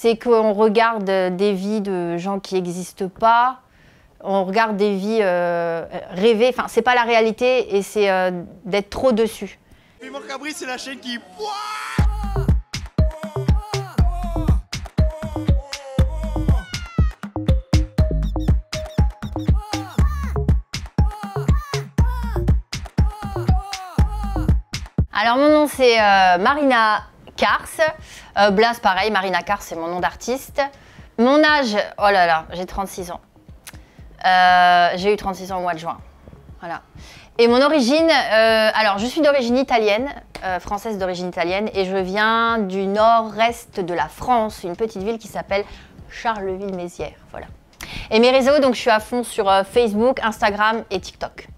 c'est qu'on regarde des vies de gens qui n'existent pas, on regarde des vies rêvées, enfin c'est pas la réalité et c'est d'être trop dessus. Piment Cabri, c'est la chaîne qui... Alors mon nom c'est Marina Kars, Blaze pareil, Marina Kars c'est mon nom d'artiste. Mon âge, oh là là, j'ai 36 ans. J'ai eu 36 ans au mois de juin, voilà. Et mon origine, alors je suis d'origine italienne, française d'origine italienne, et je viens du nord-est de la France, une petite ville qui s'appelle Charleville-Mézières, voilà. Et mes réseaux, donc je suis à fond sur Facebook, Instagram et TikTok.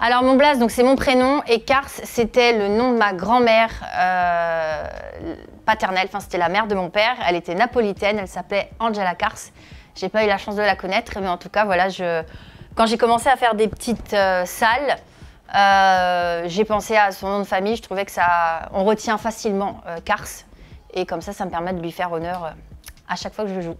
Alors mon Blaze, donc c'est mon prénom et Kars, c'était le nom de ma grand-mère paternelle, enfin c'était la mère de mon père. Elle était napolitaine, elle s'appelait Angela Kars. J'ai pas eu la chance de la connaître, mais en tout cas voilà, quand j'ai commencé à faire des petites salles, j'ai pensé à son nom de famille. Je trouvais que on retient facilement Kars et comme ça me permet de lui faire honneur à chaque fois que je joue.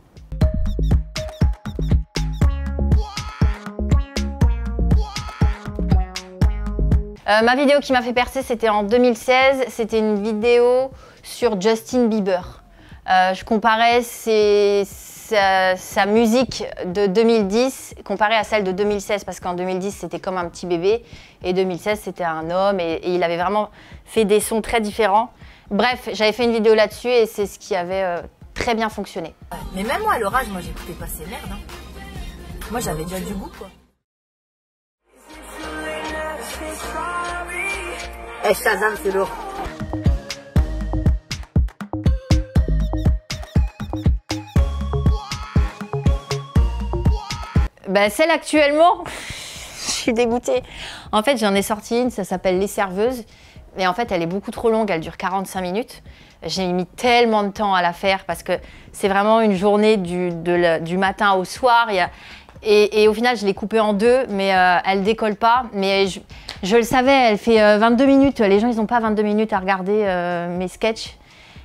Ma vidéo qui m'a fait percer, c'était en 2016. C'était une vidéo sur Justin Bieber. Je comparais sa musique de 2010 comparée à celle de 2016 parce qu'en 2010, c'était comme un petit bébé et 2016, c'était un homme et il avait vraiment fait des sons très différents. Bref, j'avais fait une vidéo là-dessus et c'est ce qui avait très bien fonctionné. Mais même moi, à l'orage, moi, j'écoutais pas ces merdes. Hein. Moi, j'avais déjà du goût, quoi. Eh, Shazam, c'est lourd. Bah, celle actuellement, je suis dégoûtée. En fait, j'en ai sorti une, ça s'appelle Les Serveuses. Mais en fait, elle est beaucoup trop longue, elle dure 45 minutes. J'ai mis tellement de temps à la faire parce que c'est vraiment une journée du matin au soir. Et au final, je l'ai coupée en deux, mais elle décolle pas. Mais je le savais, elle fait 22 minutes. Les gens, ils n'ont pas 22 minutes à regarder mes sketchs.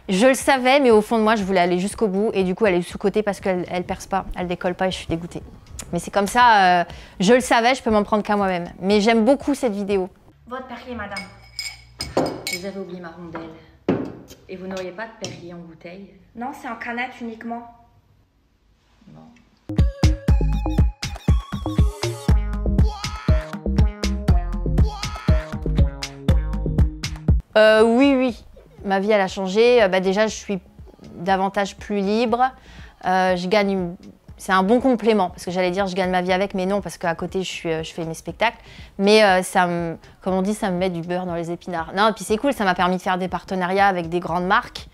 Je le savais, mais au fond de moi, je voulais aller jusqu'au bout. Et du coup, elle est sous-cotée parce qu'elle perce pas, elle décolle pas et je suis dégoûtée. Mais c'est comme ça, je le savais, je peux m'en prendre qu'à moi-même. Mais j'aime beaucoup cette vidéo. Votre Perrier, madame. Vous avez oublié ma rondelle. Et vous n'auriez pas de Perrier en bouteille? Non, c'est en canette uniquement. Non. Oui. Ma vie, elle a changé. Déjà, je suis davantage plus libre. Je gagne... C'est un bon complément, parce que j'allais dire je gagne ma vie avec, mais non, parce qu'à côté, je fais mes spectacles. Mais comme on dit, ça me met du beurre dans les épinards. Non, et puis c'est cool, ça m'a permis de faire des partenariats avec des grandes marques.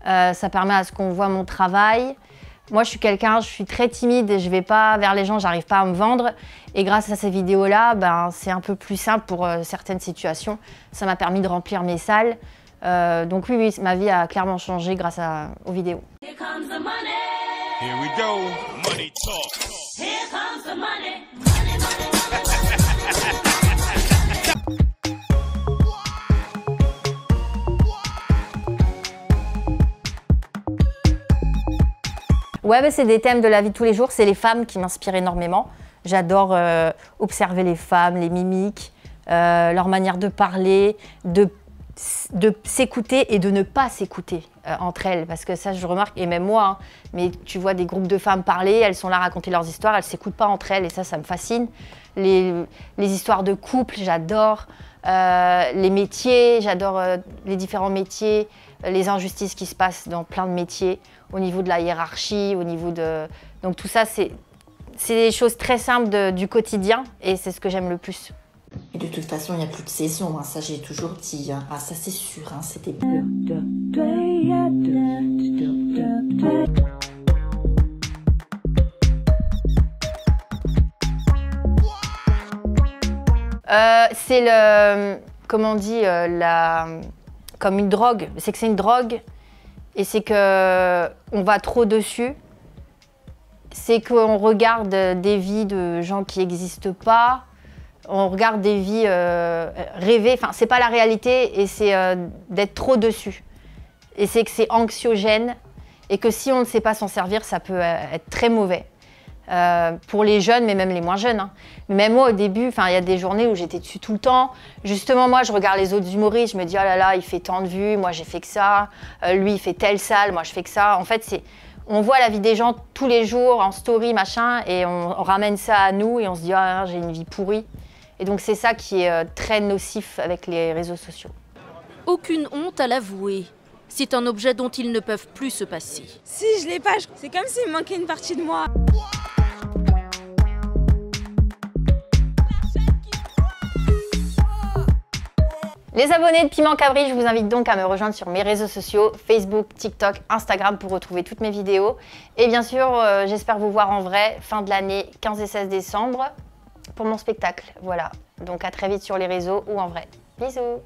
Ça permet à ce qu'on voit mon travail. Moi, je suis très timide et je ne vais pas vers les gens, j'arrive pas à me vendre. Et grâce à ces vidéos-là, c'est un peu plus simple pour certaines situations. Ça m'a permis de remplir mes salles. Donc oui, ma vie a clairement changé grâce aux vidéos. Here comes the money. Here we go. Money talk. Here comes the money. Money, money, Ouais, c'est des thèmes de la vie de tous les jours. C'est les femmes qui m'inspirent énormément. J'adore observer les femmes, les mimiques, leur manière de parler, de s'écouter et de ne pas s'écouter entre elles, parce que ça je remarque, et même moi, hein, mais tu vois des groupes de femmes parler, elles sont là à raconter leurs histoires, elles s'écoutent pas entre elles et ça me fascine. Les histoires de couple, j'adore. Les métiers, j'adore les différents métiers, les injustices qui se passent dans plein de métiers, au niveau de la hiérarchie, au niveau de... Donc tout ça, c'est des choses très simples du quotidien et c'est ce que j'aime le plus. Et de toute façon, il n'y a plus de saison, hein. Ça j'ai toujours dit. Hein. Ah, ça c'est sûr, hein. C'était bleu. C'est comment on dit, comme une drogue. C'est que c'est une drogue et c'est qu'on va trop dessus. C'est qu'on regarde des vies de gens qui n'existent pas. on regarde des vies rêvées. Enfin, c'est pas la réalité et c'est d'être trop dessus. Et c'est que c'est anxiogène et que si on ne sait pas s'en servir, ça peut être très mauvais. Pour les jeunes, mais même les moins jeunes. Hein. Même moi, au début, il y a des journées où j'étais dessus tout le temps. Justement, moi, je regarde les autres humoristes, je me dis « Oh là là, il fait tant de vues, moi j'ai fait que ça. Lui, il fait telle salle, moi je fais que ça. » En fait, on voit la vie des gens tous les jours, en story, machin, et on ramène ça à nous et on se dit « Ah, j'ai une vie pourrie. » Et donc, c'est ça qui est très nocif avec les réseaux sociaux. Aucune honte à l'avouer. C'est un objet dont ils ne peuvent plus se passer. Si je l'ai pas, c'est comme s'il me manquait une partie de moi. Les abonnés de Piment Cabri, je vous invite donc à me rejoindre sur mes réseaux sociaux, Facebook, TikTok, Instagram pour retrouver toutes mes vidéos. Et bien sûr, j'espère vous voir en vrai fin de l'année 15 et 16 décembre pour mon spectacle. Voilà, donc à très vite sur les réseaux ou en vrai. Bisous!